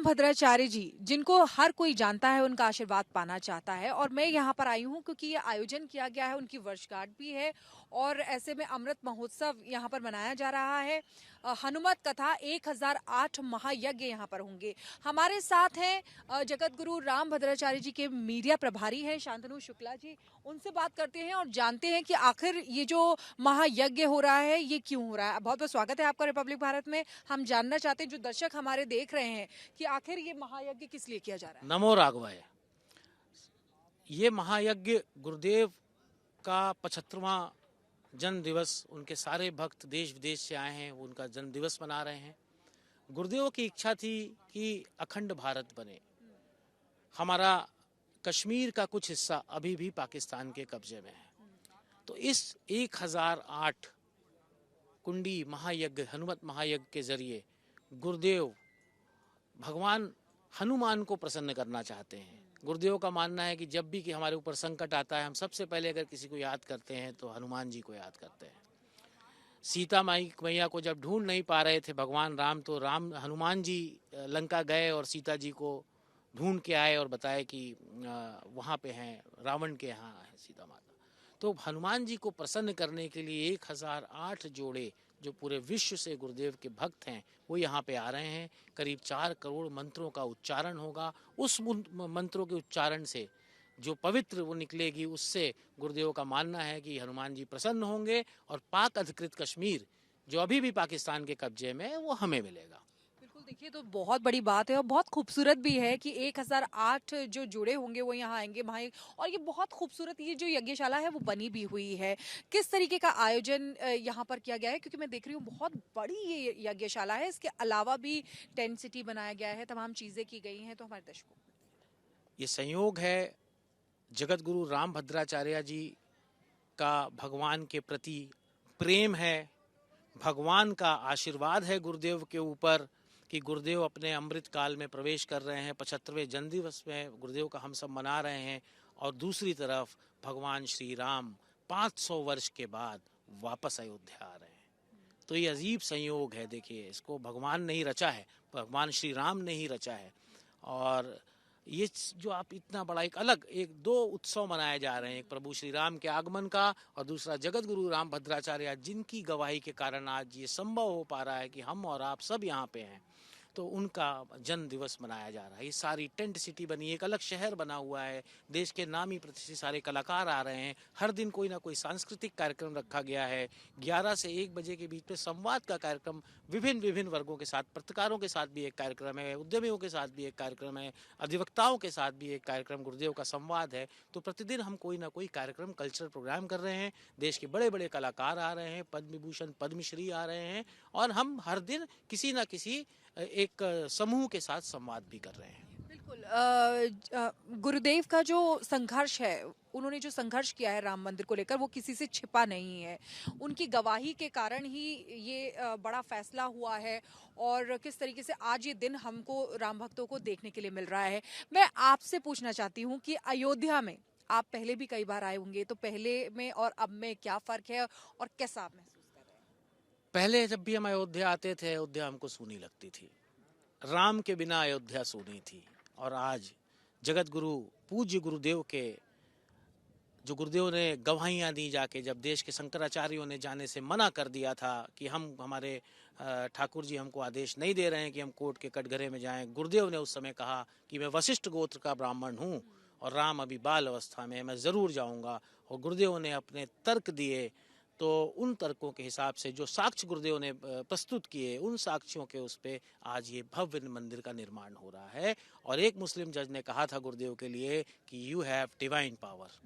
भद्राचार्य जी, जिनको हर कोई जानता है, उनका आशीर्वाद पाना चाहता है, और मैं यहाँ पर आई हूँ क्योंकि ये आयोजन किया गया है, उनकी वर्षगांठ भी है और ऐसे में अमृत महोत्सव यहाँ पर मनाया जा रहा है। हनुमत कथा 1008 महायज्ञ यहाँ पर होंगे। हमारे साथ हैं जगत गुरु राम भद्राचार्य जी के मीडिया प्रभारी हैं शांतनु शुक्ला जी। उनसे बात करते हैं और जानते हैं कि आखिर ये जो महायज्ञ हो रहा है ये क्यों हो रहा है। बहुत बहुत स्वागत है आपका रिपब्लिक भारत में। हम जानना चाहते हैं, जो दर्शक हमारे देख रहे हैं, कि आखिर ये महायज्ञ किस लिए किया जा रहा है। नमो राघवाय। ये महायज्ञ गुरुदेव का 75वां जन्म दिवस, उनके सारे भक्त देश विदेश से आए हैं, वो उनका जन्म दिवस मना रहे हैं। गुरुदेव की इच्छा थी कि अखंड भारत बने। हमारा कश्मीर का कुछ हिस्सा अभी भी पाकिस्तान के कब्जे में है, तो इस 1008 कुंडी महायज्ञ, हनुमत महायज्ञ के जरिए गुरुदेव भगवान हनुमान को प्रसन्न करना चाहते हैं। गुरुदेव का मानना है कि जब भी कि हमारे ऊपर संकट आता है, हम सबसे पहले अगर किसी को याद करते हैं तो हनुमान जी को याद करते हैं। सीता मैया को जब ढूंढ नहीं पा रहे थे भगवान राम, तो हनुमान जी लंका गए और सीता जी को ढूंढ के आए और बताए कि वहाँ पे हैं, रावण के यहाँ है सीता माता। तो हनुमान जी को प्रसन्न करने के लिए 1008 जोड़े जो पूरे विश्व से गुरुदेव के भक्त हैं वो यहाँ पे आ रहे हैं। करीब 4 करोड़ मंत्रों का उच्चारण होगा। उस मंत्रों के उच्चारण से जो पवित्र वो निकलेगी, उससे गुरुदेव का मानना है कि हनुमान जी प्रसन्न होंगे और पाक अधिकृत कश्मीर जो अभी भी पाकिस्तान के कब्जे में है वो हमें मिलेगा। बिल्कुल, देखिए तो बहुत बड़ी बात है और बहुत खूबसूरत भी है कि 1008 जो जुड़े होंगे वो यहाँ आएंगे भाई। और ये बहुत खूबसूरत ये जो यज्ञशाला है वो बनी भी हुई है। किस तरीके का आयोजन यहाँ पर किया गया है, क्योंकि मैं देख रही हूँ बहुत बड़ी ये यज्ञशाला है। इसके अलावा भी टेंट सिटी बनाया गया है, तमाम चीजें की गई हैं। तो हमारे दर्शकों, ये संयोग है जगत गुरु राम भद्राचार्य जी का भगवान के प्रति प्रेम है, भगवान का आशीर्वाद है गुरुदेव के ऊपर कि गुरुदेव अपने अमृत काल में प्रवेश कर रहे हैं। 75वें जन्म दिवस में गुरुदेव का हम सब मना रहे हैं, और दूसरी तरफ भगवान श्री राम 500 वर्ष के बाद वापस अयोध्या आ रहे हैं। तो ये अजीब संयोग है। देखिए, इसको भगवान ने ही रचा है, भगवान श्री राम ने ही रचा है। और ये जो आप इतना बड़ा एक दो उत्सव मनाए जा रहे हैं, एक प्रभु श्री राम के आगमन का और दूसरा जगत गुरु राम भद्राचार्य जिनकी गवाही के कारण आज ये संभव हो पा रहा है कि हम और आप सब यहाँ पे हैं, तो उनका जन्म दिवस मनाया जा रहा है। ये सारी टेंट सिटी बनी, एक अलग शहर बना हुआ है, देश के नामी प्रतिष्ठित सारे कलाकार आ रहे हैं। हर दिन कोई ना कोई सांस्कृतिक कार्यक्रम रखा गया है। 11 से 1 बजे के बीच में संवाद का कार्यक्रम, विभिन्न वर्गों के साथ, पत्रकारों के साथ भी एक कार्यक्रम है, उद्यमियों के साथ भी एक कार्यक्रम है, अधिवक्ताओं के साथ भी एक कार्यक्रम गुरुदेव का संवाद है। तो प्रतिदिन हम कोई ना कोई कार्यक्रम, कल्चरल प्रोग्राम कर रहे हैं। देश के बड़े बड़े कलाकार आ रहे हैं, पद्म विभूषण पद्मश्री आ रहे हैं, और हम हर दिन किसी ना किसी एक समूह के साथ संवाद भी कर रहे हैं। बिल्कुल, गुरुदेव का जो संघर्ष है, उन्होंने जो संघर्ष किया है राम मंदिर को लेकर, वो किसी से छिपा नहीं है। उनकी गवाही के कारण ही ये बड़ा फैसला हुआ है, और किस तरीके से आज ये दिन हमको राम भक्तों को देखने के लिए मिल रहा है। मैं आपसे पूछना चाहती हूँ कि अयोध्या में आप पहले भी कई बार आए होंगे, तो पहले में और अब में क्या फर्क है और कैसा आप महसूस कर रहे हैं? पहले जब भी हम अयोध्या आते थे, अयोध्या हमको सूनी लगती थी, राम के बिना अयोध्या सूनी थी। और आज जगत गुरु पूज्य गुरुदेव के, जो गुरुदेव ने गवाहियाँ दी जाके, जब देश के शंकराचार्यों ने जाने से मना कर दिया था कि हमारे ठाकुर जी हमको आदेश नहीं दे रहे हैं कि हम कोर्ट के कटघरे में जाएं, गुरुदेव ने उस समय कहा कि मैं वशिष्ठ गोत्र का ब्राह्मण हूँ और राम अभी बाल अवस्था में, मैं ज़रूर जाऊँगा। और गुरुदेव ने अपने तर्क दिए, तो उन तर्कों के हिसाब से जो साक्ष्य गुरुदेव ने प्रस्तुत किए, उन साक्ष्यों के उस पे आज ये भव्य मंदिर का निर्माण हो रहा है। और एक मुस्लिम जज ने कहा था गुरुदेव के लिए कि यू हैव डिवाइन पावर।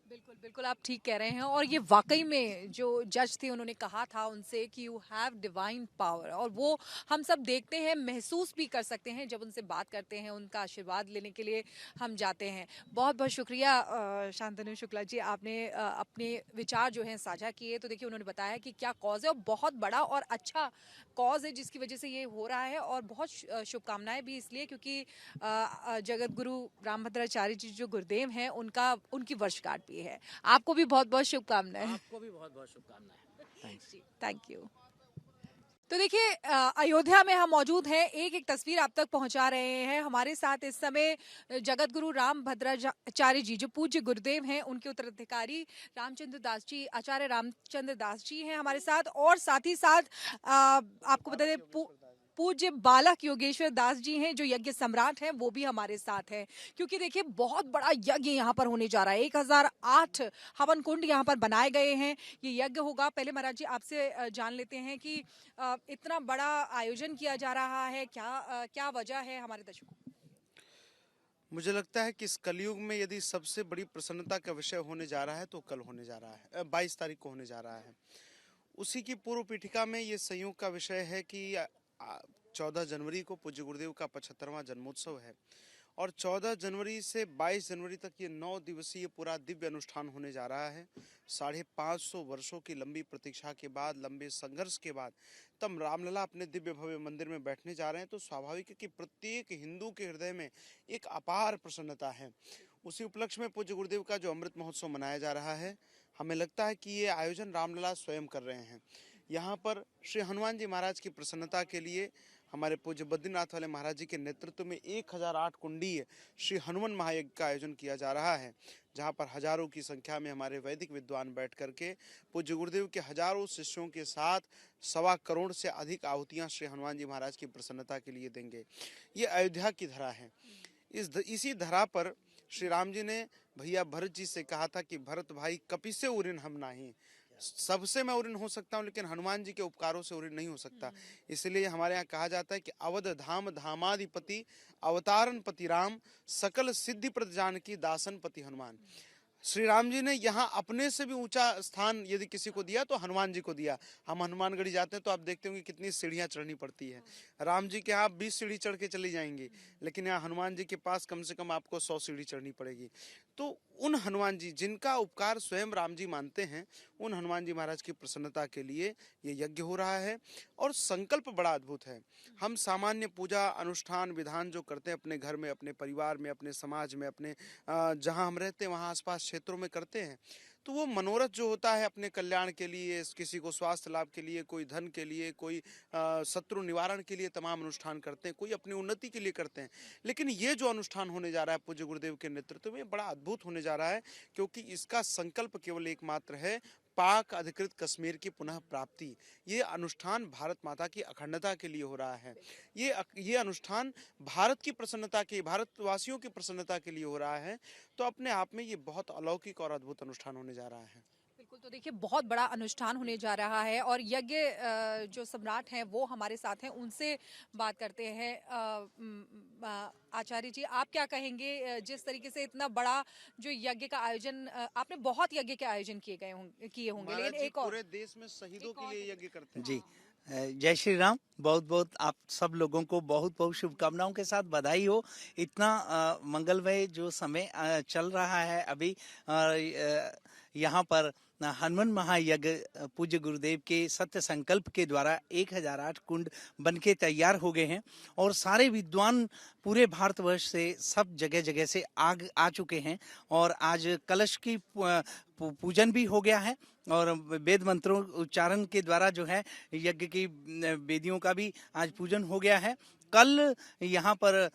बिल्कुल बिल्कुल, आप ठीक कह रहे हैं। और ये वाकई में जो जज थे, उन्होंने कहा था उनसे कि यू हैव डिवाइन पावर, और वो हम सब देखते हैं, महसूस भी कर सकते हैं जब उनसे बात करते हैं, उनका आशीर्वाद लेने के लिए हम जाते हैं। बहुत बहुत शुक्रिया शांतनु शुक्ला जी, आपने अपने विचार जो हैं साझा किए। तो देखिए, उन्होंने बताया कि क्या कॉज है, और बहुत बड़ा और अच्छा कॉज है जिसकी वजह से ये हो रहा है। और बहुत शुभकामनाएं भी इसलिए क्योंकि जगत गुरु रामभद्राचार्य जी जो गुरुदेव हैं, उनकी वर्षगांठ भी है। आपको भी बहुत बहुत शुभकामनाएं। आपको भी बहुत बहुत शुभकामनाएं। थैंक्स। Thank you. तो देखिए अयोध्या में हम मौजूद हैं, एक एक तस्वीर आप तक पहुंचा रहे हैं। हमारे साथ इस समय जगत गुरु राम भद्राचार्य जी जो पूज्य गुरुदेव हैं, उनके उत्तराधिकारी रामचंद्र दास जी, आचार्य रामचंद्र दास जी हैं हमारे साथ। और साथ ही साथ आपको बता दें पूज्य बालक योगेश्वर दास जी हैं जो यज्ञ सम्राट हैं, वो भी हमारे साथ हैं। क्योंकि देखिए बहुत बड़ा यज्ञ यहाँ पर होने जा रहा है। 1008 हवन कुंड यहाँ पर बनाए गए हैं। ये यज्ञ होगा। पहले महाराज जी आपसे जान लेते हैं कि इतना बड़ा आयोजन किया जा रहा है, क्या वजह है हमारे दर्शकों को? मुझे लगता है कि इस कलयुग में यदि सबसे बड़ी प्रसन्नता का विषय होने जा रहा है तो कल होने जा रहा है, 22 तारीख को होने जा रहा है। उसी की पूर्व पीठिका में ये संयोग का विषय है कि 14 जनवरी को पूज्य गुरुदेव का 75वां जन्मोत्सव है और 14 जनवरी से 22 जनवरी तक ये 9 दिवसीय पूरा दिव्य अनुष्ठान होने जा रहा है। 550 वर्षों की लंबी प्रतीक्षा के बाद, लंबे संघर्ष के बाद तब रामलला अपने दिव्य भव्य मंदिर में बैठने जा रहे हैं। तो स्वाभाविक है कि प्रत्येक हिंदू के हृदय में एक अपार प्रसन्नता है। उसी उपलक्ष्य में पूज्य गुरुदेव का जो अमृत महोत्सव मनाया जा रहा है, हमें लगता है कि ये आयोजन रामलला स्वयं कर रहे हैं। यहाँ पर श्री हनुमान जी महाराज की प्रसन्नता के लिए हमारे पूज्य बद्रीनाथ वाले महाराज जी के नेतृत्व में 1008 कुंडीय श्री हनुमान महायज्ञ का आयोजन किया जा रहा है, जहाँ पर हजारों की संख्या में हमारे वैदिक विद्वान बैठ करके पूज्य गुरुदेव के हजारों शिष्यों के साथ 1.25 करोड़ से अधिक आहुतियाँ श्री हनुमान जी महाराज की प्रसन्नता के लिए देंगे। ये अयोध्या की धरा है। इसी धरा पर श्री राम जी ने भैया भरत जी से कहा था कि भरत भाई कपि से उरिन हम नाही, सबसे मैं उरिन हो सकता हूँ लेकिन हनुमान जी के उपकारों से उरिन नहीं हो सकता। इसलिए हमारे यहाँ कहा जाता है कि अवध धाम धामाधिपति अवतारण पति राम, सकल सिद्धि प्रद जानकी दासन पति हनुमान। श्री राम जी ने यहाँ अपने से भी ऊंचा स्थान यदि किसी को दिया तो हनुमान जी को दिया। हम हनुमानगढ़ी जाते हैं तो आप देखते होंगे कितनी सीढ़ियाँ चढ़नी पड़ती है। राम जी के यहाँ 20 सीढ़ी चढ़ के चली जाएंगी, लेकिन यहाँ हनुमान जी के पास कम से कम आपको 100 सीढ़ी चढ़नी पड़ेगी। तो उन हनुमान जी जिनका उपकार स्वयं राम जी मानते हैं, उन हनुमान जी महाराज की प्रसन्नता के लिए ये यज्ञ हो रहा है। और संकल्प बड़ा अद्भुत है। हम सामान्य पूजा अनुष्ठान विधान जो करते हैं अपने घर में, अपने परिवार में, अपने समाज में, अपने जहाँ हम रहते हैं वहाँ आसपास क्षेत्रों में करते हैं, तो वो मनोरथ जो होता है अपने कल्याण के लिए, किसी को स्वास्थ्य लाभ के लिए, कोई धन के लिए, कोई शत्रु निवारण के लिए तमाम अनुष्ठान करते हैं, कोई अपनी उन्नति के लिए करते हैं। लेकिन ये जो अनुष्ठान होने जा रहा है पूज्य गुरुदेव के नेतृत्व में, बड़ा अद्भुत होने जा रहा है, क्योंकि इसका संकल्प केवल एकमात्र है, पाक अधिकृत कश्मीर की पुनः प्राप्ति। ये अनुष्ठान भारत माता की अखंडता के लिए हो रहा है। ये अनुष्ठान भारत की प्रसन्नता के, भारतवासियों की प्रसन्नता के लिए हो रहा है। तो अपने आप में ये बहुत अलौकिक और अद्भुत अनुष्ठान होने जा रहा है। बिल्कुल। तो देखिए बहुत बड़ा अनुष्ठान होने जा रहा है और यज्ञ जो सम्राट हैं वो हमारे साथ हैं, उनसे बात करते हैं। आचार्य जी, आप क्या कहेंगे जिस तरीके से इतना बड़ा जो यज्ञ का आयोजन आपने बहुत यज्ञ के आयोजन किए होंगे, लेकिन एक और पूरे देश में शहीदों के लिए यज्ञ करते हैं। जी, जय श्री राम। बहुत बहुत आप सब लोगों को बहुत बहुत शुभकामनाओं के साथ बधाई हो। इतना मंगलमय जो समय चल रहा है अभी, यहाँ पर हनुमान महायज्ञ पूज्य गुरुदेव के सत्य संकल्प के द्वारा 1008 कुंड बनके तैयार हो गए हैं और सारे विद्वान पूरे भारतवर्ष से सब जगह जगह से आ चुके हैं। और आज कलश की पूजन भी हो गया है और वेद मंत्रों उच्चारण के द्वारा जो है यज्ञ की वेदियों का भी आज पूजन हो गया है। कल यहाँ पर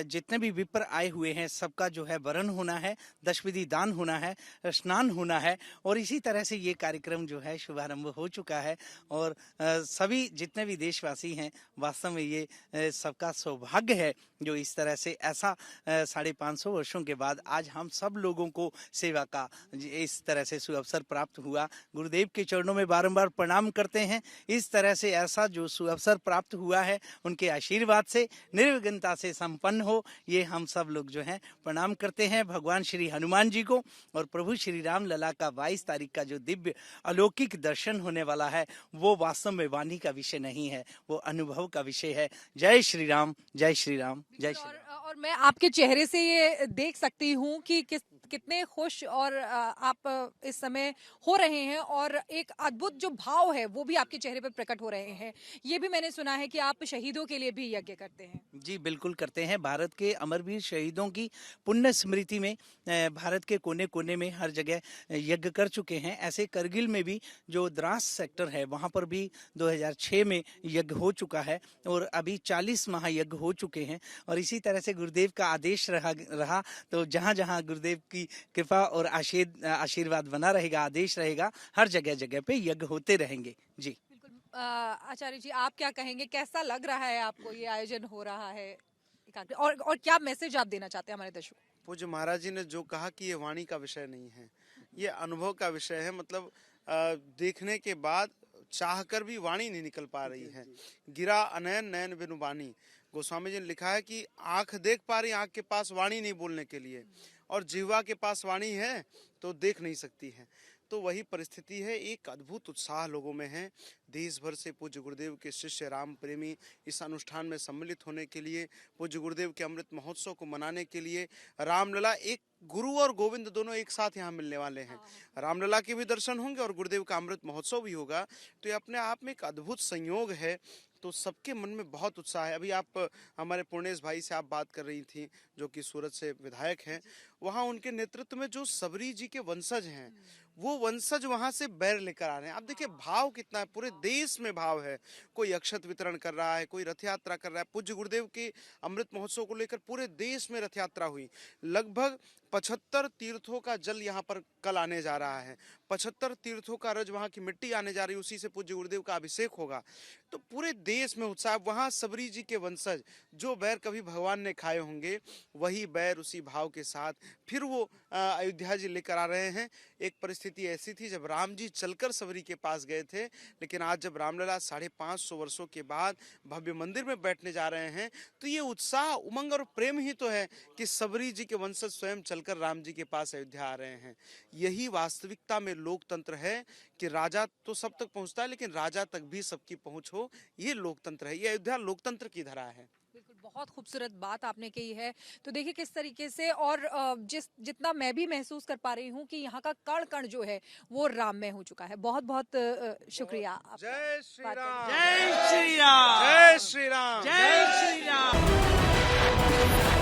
जितने भी विप्र आए हुए हैं सबका जो है वरण होना है, दशविधि दान होना है, स्नान होना है और इसी तरह से ये कार्यक्रम जो है शुभारंभ हो चुका है। और सभी जितने भी देशवासी हैं, वास्तव में ये सबका सौभाग्य है जो इस तरह से ऐसा 550 वर्षों के बाद आज हम सब लोगों को सेवा का इस तरह से सुअवसर प्राप्त हुआ। गुरुदेव के चरणों में बारंबार प्रणाम करते हैं। इस तरह से ऐसा जो सुअवसर प्राप्त हुआ है उनके आशीर्वाद से निर्विघ्नता से संपन्न हो, ये हम सब लोग जो हैं प्रणाम करते हैं भगवान श्री हनुमान जी को। और प्रभु श्री राम लला का 22 तारीख का जो दिव्य अलौकिक दर्शन होने वाला है वो वास्तव में वाणी का विषय नहीं है, वो अनुभव का विषय है। जय श्री राम, जय श्री राम, जय श्री राम। और मैं आपके चेहरे से ये देख सकती हूँ कि कितने खुश और आप इस समय हो रहे हैं और एक अद्भुत जो भाव है वो भी आपके चेहरे पर प्रकट हो रहे हैं। ये भी मैंने सुना है कि आप शहीदों के लिए भी यज्ञ करते हैं। जी बिल्कुल करते हैं। भारत के अमरवीर शहीदों की पुण्य स्मृति में भारत के कोने कोने में हर जगह यज्ञ कर चुके हैं। ऐसे करगिल में भी जो द्रास सेक्टर है वहां पर भी 2006 में यज्ञ हो चुका है और अभी 40 महायज्ञ हो चुके हैं। और इसी तरह से गुरुदेव का आदेश रहा तो जहां जहां गुरुदेव की कृपा और आशीर्वाद बना रहेगा, आदेश रहेगा, हर जगह जगह पे यज्ञ होते रहेंगे। जी आचार्य जी, आप क्या कहेंगे, कैसा लग रहा है आपको ये आयोजन हो रहा है, और क्या मैसेज आप देना चाहते हैं हमारे दर्शकों को? पूज्य महाराज जी ने जो कहा कि ये वाणी का विषय नहीं है, ये अनुभव का विषय है। मतलब देखने के बाद चाहकर भी वाणी नहीं निकल पा रही है। गिरा अनयन नयन बिनु वाणी, गोस्वामी जी ने लिखा है कि आंख देख पा रही, आंख के पास वाणी नहीं बोलने के लिए, और जिह्वा के पास वाणी है तो देख नहीं सकती है। तो वही परिस्थिति है। एक अद्भुत उत्साह लोगों में है। देश भर से पूज्य गुरुदेव के शिष्य राम प्रेमी इस अनुष्ठान में सम्मिलित होने के लिए, पूज्य गुरुदेव के अमृत महोत्सव को मनाने के लिए, रामलला, एक गुरु और गोविंद दोनों एक साथ यहाँ मिलने वाले हैं। रामलला के भी दर्शन होंगे और गुरुदेव का अमृत महोत्सव भी होगा। तो ये अपने आप में एक अद्भुत संयोग है। तो सबके मन में बहुत उत्साह है। अभी आप हमारे पूर्णेश भाई से आप बात कर रही थी, जो कि सूरत से विधायक हैं। वहाँ उनके नेतृत्व में जो सबरी जी के वंशज हैं, वो वंशज वहां से बैर लेकर आ रहे हैं। आप देखिए भाव कितना है, पूरे देश में भाव है। कोई अक्षत वितरण कर रहा है, कोई रथ यात्रा कर रहा है। पूज्य गुरुदेव के अमृत महोत्सव को लेकर पूरे देश में रथ यात्रा हुई। लगभग 75 तीर्थों का जल यहाँ पर कल आने जा रहा है। 75 तीर्थों का रज, वहाँ की मिट्टी आने जा रही है, उसी से पूज्य गुरुदेव का अभिषेक होगा। तो पूरे देश में उत्साह। वहाँ सबरी जी के वंशज जो बैर कभी भगवान ने खाए होंगे, वही बैर उसी भाव के साथ फिर वो अयोध्या जी लेकर आ रहे हैं। एक परिस्थिति ऐसी थी जब राम जी चलकर सबरी के पास गए थे, लेकिन आज जब रामलला 550 वर्षों के बाद भव्य मंदिर में बैठने जा रहे हैं, तो ये उत्साह, उमंग और प्रेम ही तो है कि सबरी जी के वंशज स्वयं चलकर राम जी के पास अयोध्या आ रहे हैं। यही वास्तविकता में लोकतंत्र है कि राजा तो सब तक पहुंचता है, लेकिन राजा तक भी सबकी पहुंच हो, ये लोकतंत्र है। ये अयोध्या लोकतंत्र की धरा है। बिल्कुल, बहुत खूबसूरत बात आपने कही है। तो देखिए किस तरीके से, और जितना मैं भी महसूस कर पा रही हूँ कि यहाँ का कण कण जो है वो राम में हो चुका है। बहुत बहुत शुक्रिया। जय श्री राम, जय श्री राम, जय श्री राम, जय श्री राम।